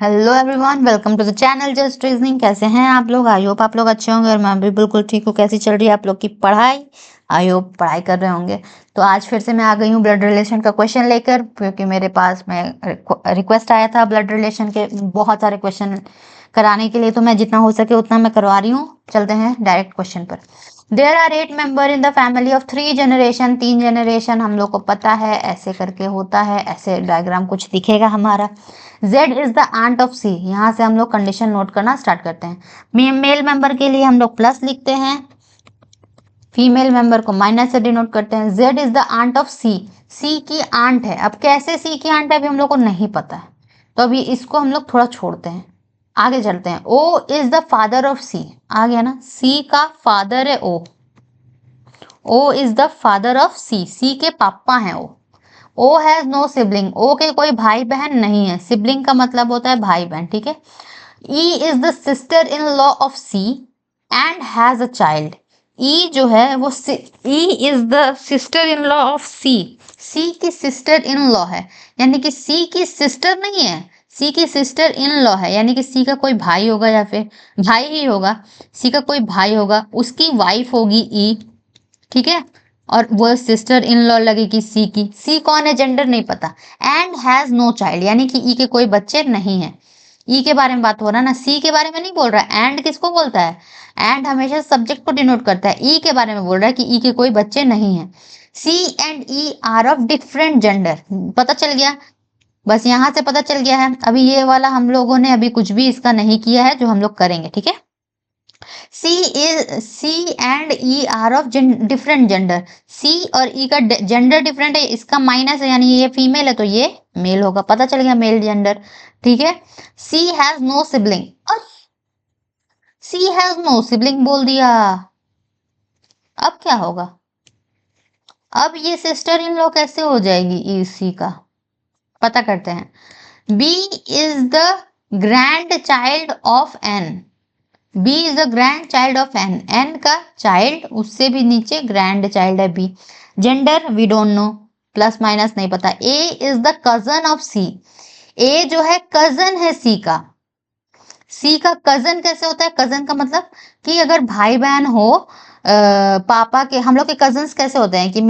Hello everyone, welcome to the channel just reasoning. कैसे हैं आप लोग? आई होप आप लोग अच्छे होंगे और मैं भी बिल्कुल ठीक हूँ। कैसी चल रही है आप लोग की पढ़ाई? आई होप पढ़ाई कर रहे होंगे। तो आज फिर से मैं आ गई हूँ ब्लड रिलेशन का क्वेश्चन लेकर, क्योंकि मेरे पास में रिक्वेस्ट आया था ब्लड रिलेशन के बहुत सारे क्वेश्चन कराने के लिए। तो मैं जितना हो सके उतना मैं करवा रही हूँ। चलते हैं डायरेक्ट क्वेश्चन पर। There are 8 member in the family of 3 generation. 3 generation हम लोग को पता है, ऐसे करके होता है, ऐसे डायग्राम कुछ दिखेगा हमारा। Z is the aunt of C। यहाँ से हम लोग कंडीशन नोट करना स्टार्ट करते हैं। मेल मेंबर के लिए हम लोग प्लस लिखते हैं, फीमेल मेंबर को माइनस से डिनोट करते हैं। Z is the aunt of C। C की आंट है। अब कैसे C की आंट है अभी हम लोग को नहीं पता है, तो अभी इसको हम लोग थोड़ा छोड़ते हैं, आगे चलते हैं। O is the father of C। आ गया ना, C का फादर है O। O is the father of C। C के पापा हैं O। O has no sibling. O के कोई भाई बहन नहीं है। सिबलिंग का मतलब होता है भाई बहन, ठीक है। E is the sister in law of C and has a child. E जो है वो E is the sister in law of C. C की सिस्टर इन लॉ है, यानी कि सी की सिस्टर नहीं है, सी की सिस्टर इन लॉ है, यानी कि सी का कोई भाई होगा या फिर भाई ही होगा। सी का कोई भाई होगा, उसकी वाइफ होगी ई, ठीक है। और वो सिस्टर इन लॉ लगेगी सी की। सी कौन है जेंडर नहीं पता। एंड हैज नो चाइल्ड, यानी कि ई के कोई बच्चे नहीं है। ई के बारे में बात हो रहा है ना, सी के बारे में नहीं बोल रहा है। एंड किसको बोलता है? एंड हमेशा सब्जेक्ट को डिनोट करता है। ई के बारे में बोल रहा है कि ई के कोई बच्चे नहीं है। C and E are of different gender. पता चल गया, बस यहां से पता चल गया है। अभी ये वाला हम लोगों ने अभी कुछ भी इसका नहीं किया है, जो हम लोग करेंगे, ठीक है। C and E are of different gender. C और E का जेंडर डिफरेंट है, इसका माइनस है, यानी ये फीमेल है तो ये मेल होगा। पता चल गया मेल जेंडर, ठीक है। C has no sibling. C has no sibling बोल दिया, अब क्या होगा? अब ये सिस्टर इन लॉ कैसे हो जाएगी E C का? पता करते हैं। B is the grand child of N। B is the grand child of N. N का चाइल्ड, उससे भी नीचे ग्रैंड चाइल्ड है B. Gender we don't know, plus minus नहीं पता। A is the cousin of C. A जो है cousin है सी का। सी का कजन कैसे होता है? कजन का मतलब कि अगर भाई बहन हो, पापा के, हम लोग के कजन्स कैसे होते हैं कि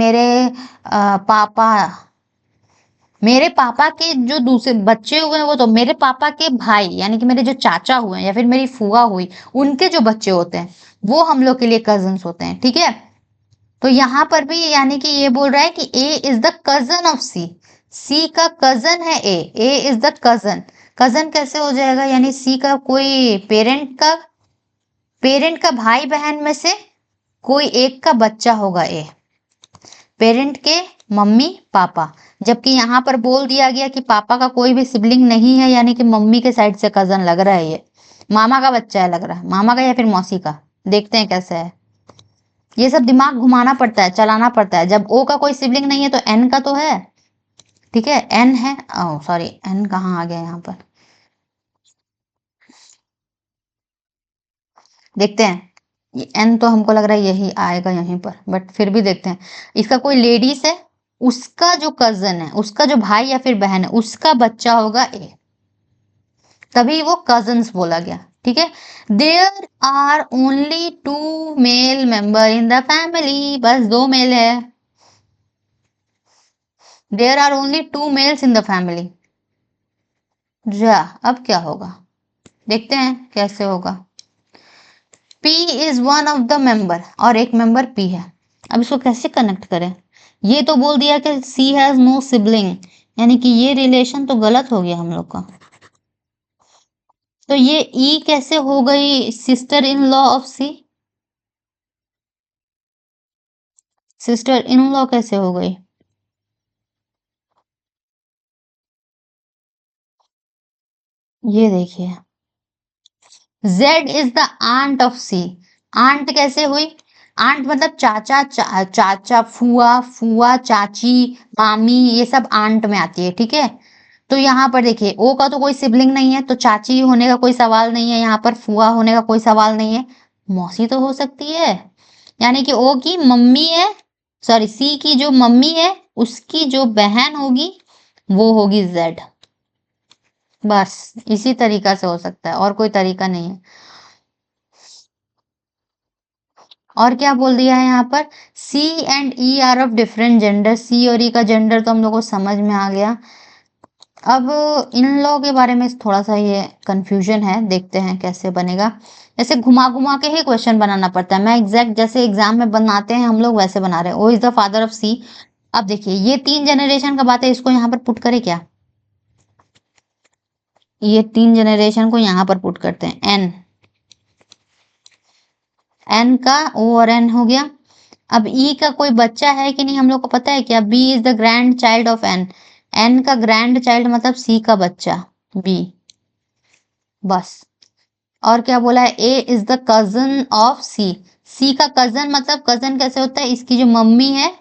मेरे पापा के जो दूसरे बच्चे हुए हैं वो तो मेरे पापा के भाई, यानी कि मेरे जो चाचा हुए हैं या फिर मेरी फूआ हुई, उनके जो बच्चे होते हैं वो हम लोग के लिए कजन्स होते हैं, ठीक है। तो यहाँ पर भी यानी कि ये बोल रहा है कि ए is the cousin of C. C का कजन है ए इज द कजन। कजन कैसे हो जाएगा? यानी सी का कोई पेरेंट का भाई बहन में से कोई एक का बच्चा होगा ए, पेरेंट के मम्मी पापा। जबकि यहाँ पर बोल दिया गया कि पापा का कोई भी सिबलिंग नहीं है, यानी कि मम्मी के साइड से कजन लग रहा है, ये मामा का बच्चा है लग रहा है, मामा का या फिर मौसी का। देखते हैं कैसे है। ये सब दिमाग घुमाना पड़ता है, चलाना पड़ता है। जब ओ का कोई सिबलिंग नहीं है तो एन का तो है, ठीक है। एन है, ओ सॉरी, एन कहाँ आ गया यहाँ पर, देखते हैं। एन तो हमको लग रहा है यही आएगा यहीं पर, बट फिर भी देखते हैं। इसका कोई लेडीज है, उसका जो कजन है, उसका जो भाई या फिर बहन है, उसका बच्चा होगा ए, तभी वो कजन्स बोला गया, ठीक है। There are only 2 male member in the family. बस 2 मेल है। There are only 2 males in the family. जा, अब क्या होगा देखते हैं कैसे होगा। P is one of the member, और एक मेंबर P है। अब इसको कैसे कनेक्ट करें? ये तो बोल दिया कि C हैज नो सिबलिंग, यानी कि ये रिलेशन तो गलत हो गया हम लोग का। तो ये E कैसे हो गई sister in law of C? Sister in law कैसे हो गई? ये देखिए, Z is the aunt of C। Aunt कैसे हुई? आंट मतलब चाचा फुआ, फुआ चाची, मामी, ये सब आंट में आती है, ठीक है। तो यहाँ पर देखिए, ओ का तो कोई सिबलिंग नहीं है, तो चाची होने का कोई सवाल नहीं है, यहाँ पर फुआ होने का कोई सवाल नहीं है। मौसी तो हो सकती है, यानी कि ओ की मम्मी है, सॉरी सी की जो मम्मी है उसकी जो बहन होगी वो होगी जेड। बस इसी तरीका से हो सकता है, और कोई तरीका नहीं है। और क्या बोल दिया है यहाँ पर, C and E are of different gender. C और ई का जेंडर तो हम लोग को समझ में आ गया। अब इन लॉ के बारे में थोड़ा सा ये कंफ्यूजन है, देखते हैं कैसे बनेगा। जैसे घुमा घुमा के ही क्वेश्चन बनाना पड़ता है, मैं एग्जैक्ट जैसे एग्जाम में बनाते हैं हम लोग वैसे बना रहे हैं। O is the father of C. अब देखिए ये 3 जनरेशन का बात है, इसको यहाँ पर पुट करें क्या, ये 3 जनरेशन को यहाँ पर पुट करते हैं। एन, एन का ओ और एन हो गया। अब ई का कोई बच्चा है कि नहीं हम लोग को पता है क्या, B is the grand child of N. N का ग्रैंड चाइल्ड मतलब सी का बच्चा, बी। बस। और क्या बोला है, ए is the cousin of C. C का कजन मतलब कजन कैसे होता है, इसकी जो मम्मी है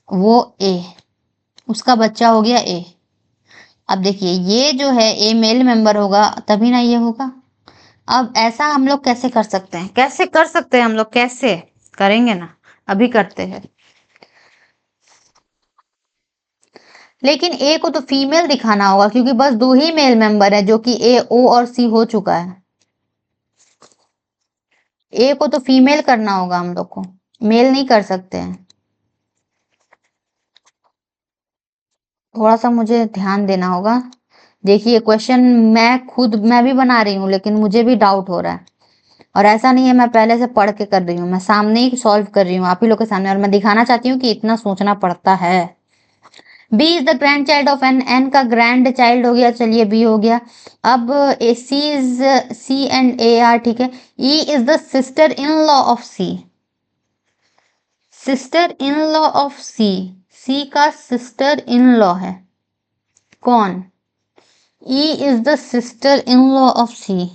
वो ए, उसका बच्चा हो गया ए। अब देखिए ये जो है ए मेल मेंबर होगा तभी ना ये होगा। अब ऐसा हम लोग कैसे कर सकते हैं, कैसे कर सकते हैं हम लोग, कैसे करेंगे ना, अभी करते हैं। लेकिन ए को तो फीमेल दिखाना होगा क्योंकि बस 2 ही मेल मेंबर है, जो कि ए, ओ और सी हो चुका है। ए को तो फीमेल करना होगा हम लोग को, मेल नहीं कर सकते हैं। थोड़ा सा मुझे ध्यान देना होगा। देखिए क्वेश्चन मैं भी बना रही हूँ लेकिन मुझे भी डाउट हो रहा है। और ऐसा नहीं है मैं पहले से पढ़ के कर रही हूँ, मैं सामने ही सॉल्व कर रही हूँ आप ही लोग के सामने, और मैं दिखाना चाहती हूँ कि इतना सोचना पड़ता है। B is the grand child of N. N का ग्रैंड चाइल्ड हो गया, चलिए बी हो गया। अब C is, C and A are, ठीक है। E is the sister in law of C. Sister in law of C, C का सिस्टर इन लॉ है कौन, E is the sister in law of C.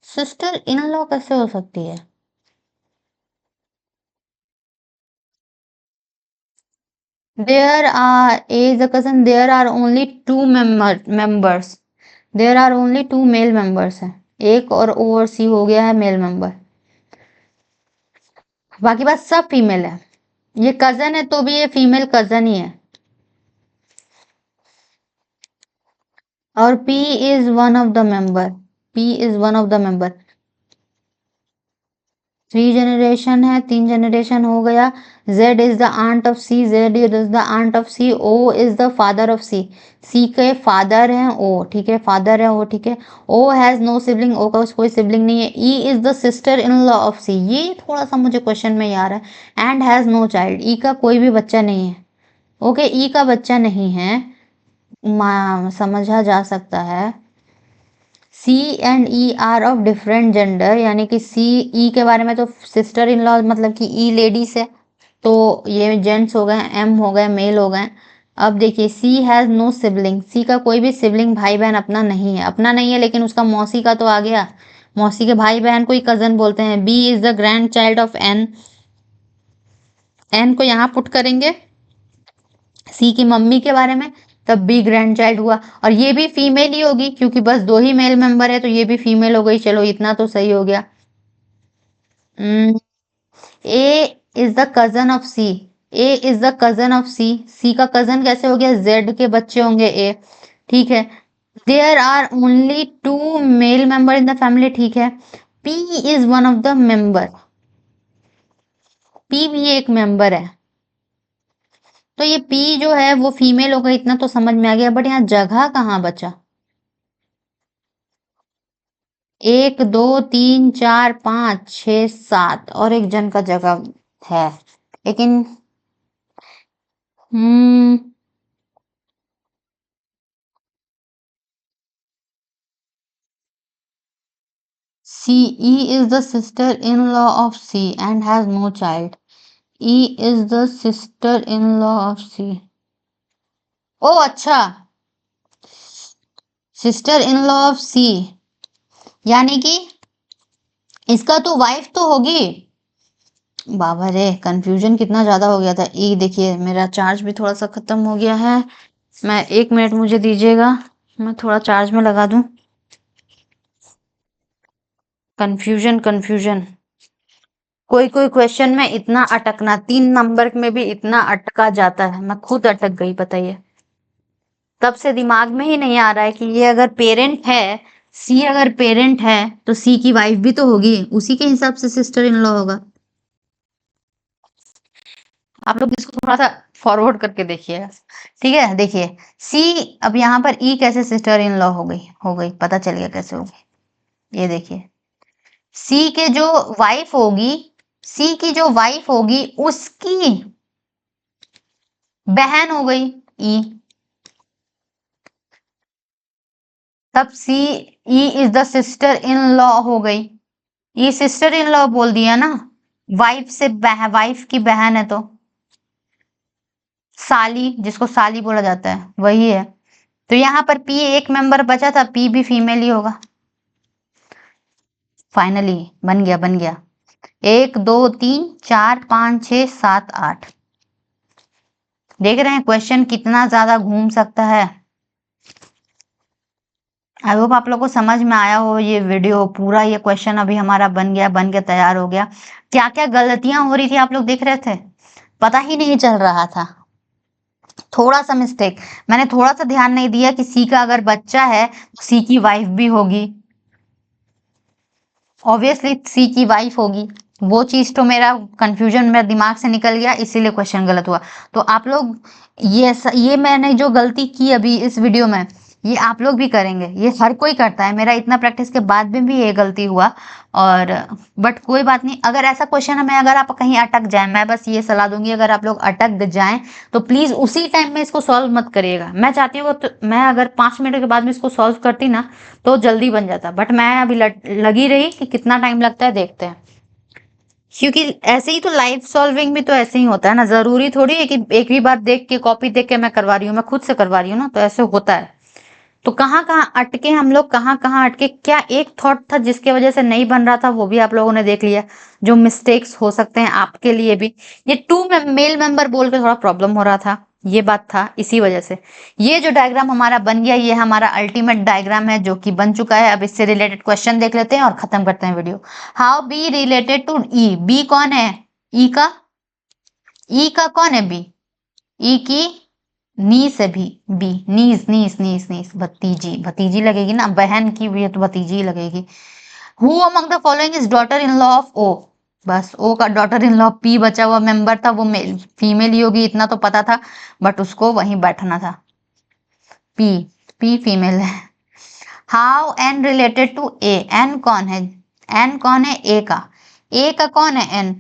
Sister in law कैसे हो सकती है, there are a is a cousin, there are only two members, there are only 2 male members हैं, एक और ओ और सी हो गया है मेल मेंबर, बाकी बात सब फीमेल है। ये कजन है तो भी ये फीमेल कजन ही है। और P is one of the member, P is one of the member. 3 generation है, 3 जनरेशन हो गया। Z is the aunt of C, Z is the aunt of C. O is the father of C, C के father हैं O, ठीक है, father है O, ठीक है। O has no sibling, O का कोई सिबलिंग नहीं है। E is the sister in law of C, ये थोड़ा सा मुझे क्वेश्चन में याद है। And has no child, E का कोई भी बच्चा नहीं है। ओके, E का बच्चा नहीं है, समझा जा सकता है। C and E are of different gender, यानी कि सी ई के बारे में तो सिस्टर इन लॉ मतलब कि ई लेडीज है, तो ये जेंट्स हो गए, एम हो गए मेल हो गए। अब देखिए सी हैज़ नो सिबलिंग, सी का कोई भी सिबलिंग भाई बहन अपना नहीं है, अपना नहीं है लेकिन उसका मौसी का तो आ गया, मौसी के भाई बहन को ही कजन बोलते हैं। B is the grand child of N, N को यहाँ पुट करेंगे सी की मम्मी के बारे में, तब बी ग्रैंड चाइल्ड हुआ। और ये भी फीमेल ही होगी क्योंकि बस 2 ही मेल मेंबर है, तो ये भी फीमेल हो गई। चलो इतना तो सही हो गया। A is the cousin of C, A is the cousin of C, C का कजन कैसे हो गया, जेड के बच्चे होंगे ए, ठीक है। There are only 2 male member in the family, ठीक है। P is one of the member, P भी एक मेंबर है, तो ये पी जो है वो फीमेल हो गई, इतना तो समझ में आ गया। बट यहाँ जगह कहाँ बचा, 1 2 3 4 5 6 7 और एक जन का जगह है, लेकिन हम्म C, E is the sister-in-law of C and has no child. E is the sister-in-law of C. ओ अच्छा, सिस्टर इन लॉ ऑफ सी, यानी कि इसका तो वाइफ तो होगी। बाबा रे, कंफ्यूजन कितना ज्यादा हो गया था। ये देखिए मेरा चार्ज भी थोड़ा सा खत्म हो गया है, मैं 1 मिनट मुझे दीजिएगा, मैं थोड़ा चार्ज में लगा दूं। कंफ्यूजन कंफ्यूजन, कोई कोई क्वेश्चन में इतना अटकना, 3 नंबर में भी इतना अटका जाता है, मैं खुद अटक गई, बताइए। तब से दिमाग में ही नहीं आ रहा है कि ये अगर पेरेंट है, सी अगर पेरेंट है तो सी की वाइफ भी तो होगी, उसी के हिसाब से सिस्टर इन लॉ होगा। आप लोग इसको थोड़ा सा फॉरवर्ड करके देखिएगा, ठीक है। देखिए सी, अब यहाँ पर ई कैसे सिस्टर इन लॉ हो गई, पता चल गया कैसे होगी। ये देखिए सी के जो वाइफ होगी, सी की जो वाइफ होगी उसकी बहन हो गई ई, तब C E is the sister in law हो गई। ये सिस्टर इन लॉ बोल दिया ना, वाइफ से वाइफ की बहन है तो साली, जिसको साली बोला जाता है वही है। तो यहाँ पर पी एक मेंबर बचा था, पी भी फीमेल ही होगा। फाइनली बन गया 1 2 3 4 5 6 7 8। देख रहे हैं क्वेश्चन कितना ज्यादा घूम सकता है। आई होप आप लोग को समझ में आया हो ये वीडियो पूरा। ये क्वेश्चन अभी हमारा बन के तैयार हो गया। क्या क्या गलतियां हो रही थी आप लोग देख रहे थे, पता ही नहीं चल रहा था। थोड़ा सा मिस्टेक, मैंने थोड़ा सा ध्यान नहीं दिया कि सी का अगर बच्चा है तो सी की वाइफ भी होगी, ऑब्वियसली सी की वाइफ होगी। वो चीज तो मेरा कंफ्यूजन मेरा दिमाग से निकल गया, इसीलिए क्वेश्चन गलत हुआ। तो आप लोग ये मैंने जो गलती की अभी इस वीडियो में, ये आप लोग भी करेंगे, ये हर कोई करता है। मेरा इतना प्रैक्टिस के बाद में भी ये गलती हुआ, और बट कोई बात नहीं। अगर ऐसा क्वेश्चन में अगर आप कहीं अटक जाए, मैं बस ये सलाह दूंगी, अगर आप लोग अटक जाएं तो प्लीज उसी टाइम में इसको सॉल्व मत करिएगा। मैं चाहती हूँ तो मैं अगर 5 मिनट के बाद में इसको सॉल्व करती ना तो जल्दी बन जाता, बट मैं अभी लगी रही कि कितना टाइम लगता है देखते हैं। क्योंकि ऐसे ही तो लाइफ सॉल्विंग भी तो ऐसे ही होता है ना, जरूरी थोड़ी है कि एक ही बार देख के कॉपी देख के मैं करवा रही हूँ, मैं खुद से करवा रही हूँ ना, तो ऐसे होता है। तो कहाँ कहाँ अटके हम लोग, कहाँ कहाँ अटके, क्या एक थॉट था जिसके वजह से नहीं बन रहा था, वो भी आप लोगों ने देख लिया। जो मिस्टेक्स हो सकते हैं आपके लिए भी, ये टू मेल मेंबर बोल के थोड़ा प्रॉब्लम हो रहा था, ये बात था इसी वजह से। ये जो डायग्राम हमारा बन गया, ये हमारा अल्टीमेट डायग्राम है जो कि बन चुका है। अब इससे रिलेटेड क्वेश्चन देख लेते हैं और खत्म करते हैं video. How B related to E, B कौन है, ई का, ई का कौन है बी, ई की नीस है भी, बी नीस नीस नीस नीस, भतीजी, भतीजी लगेगी ना, बहन की भी है तो भतीजी लगेगी। Who among the following is daughter in law of O, बस ओ का डॉटर इन लॉ पी बचा हुआ मेंबर था, वो मेल फीमेल ही होगी इतना तो पता था, बट उसको वहीं बैठना था। पी, पी फीमेल है। How N related to A, N कौन है, एन कौन है ए का, ए का कौन है एन,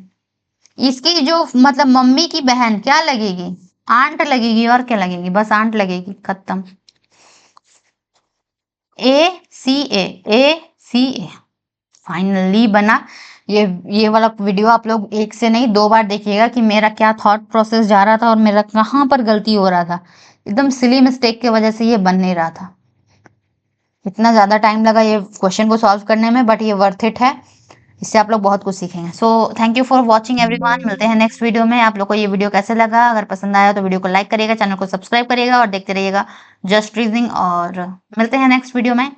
इसकी जो मतलब मम्मी की बहन क्या लगेगी, आंट लगेगी, और क्या लगेगी, बस आंट लगेगी, खत्म। ए फाइनली बना। ये वाला वीडियो आप लोग एक से नहीं 2 बार देखिएगा कि मेरा क्या थॉट प्रोसेस जा रहा था और मेरा कहाँ पर गलती हो रहा था। एकदम सिली मिस्टेक की वजह से ये बन नहीं रहा था। इतना ज़्यादा टाइम लगा ये क्वेश्चन को सॉल्व करने में, बट ये वर्थ इट है। इससे आप लोग बहुत कुछ सीखेंगे। So thank you for watching everyone. मिलते हैं नेक्स्ट वीडियो में। आप लोग को ये वीडियो कैसे लगा, अगर पसंद आया तो वीडियो को लाइक करिएगा, चैनल को सब्सक्राइब करिएगा और देखते रहिएगा जस्ट रीजनिंग। और मिलते हैं नेक्स्ट वीडियो में।